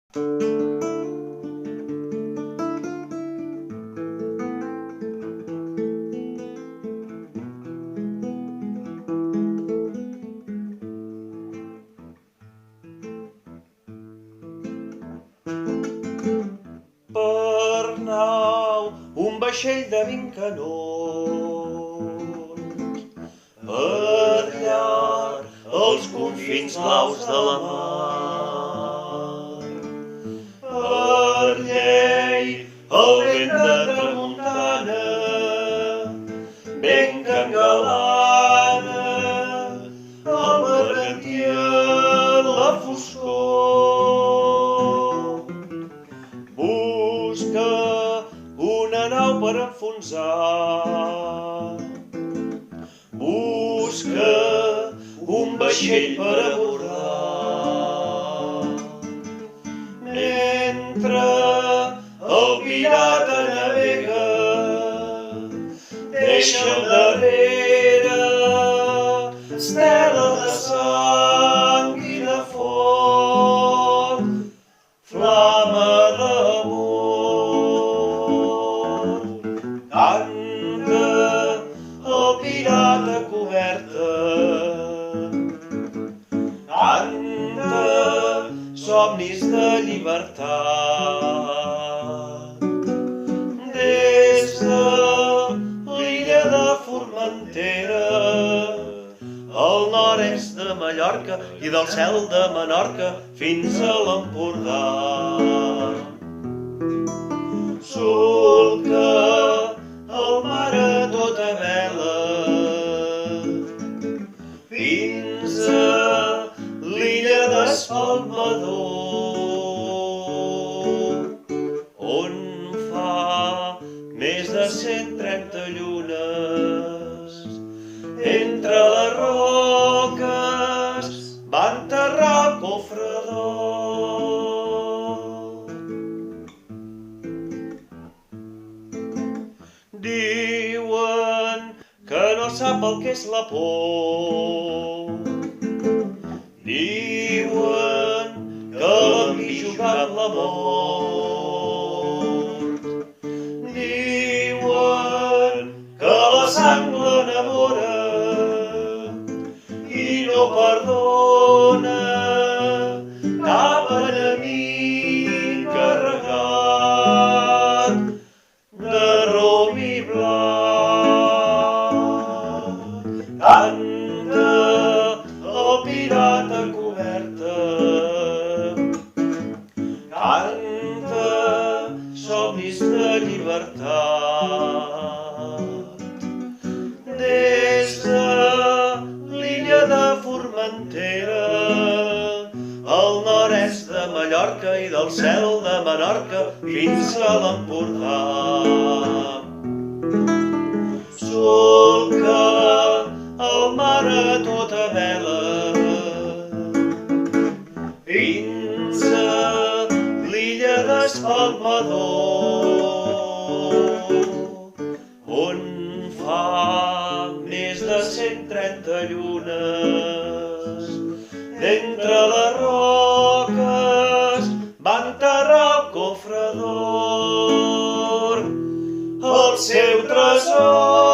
Per nau, un vaixell de 20 canons. Per llar, els confins blaus de la mar. Per llei, el vent de tramuntana, ben que engalana, el bergantí en la foscor. Busca una nau per enfonsar. Busca un vaixell per abordar. Mentre el pirata navega, deixa endarrere estela de sang i de foc, flama d'amor. Canta el pirata coberta, canta somnis de llibertat. Des de l'illa de Formentera, al nord-est de Mallorca i del cel de Menorca fins a l'Empordà. Solca el mar a tota vela fins a l'illa d'Espalmador, on fa més de 130 llunes. Entre les roques va enterrar el cofre d'or. Diuen que no sap el que és la por. Diuen que l'han vist jugar amb la mort. Diuen que la sang l'enamora i no perdona cap enemic carregat de rom i blat. Canta el pirata coberta, canta somnis de llibertat. Des de l'illa de Formentera, al nord-est de Mallorca i del cel de Menorca fins a l'Empordà. Solca el mar a tota vela fins a l'illa d'Espalmador, on fa més de 130 llunes. D'entre les roques va enterrar el cofre d'or, el seu tresor.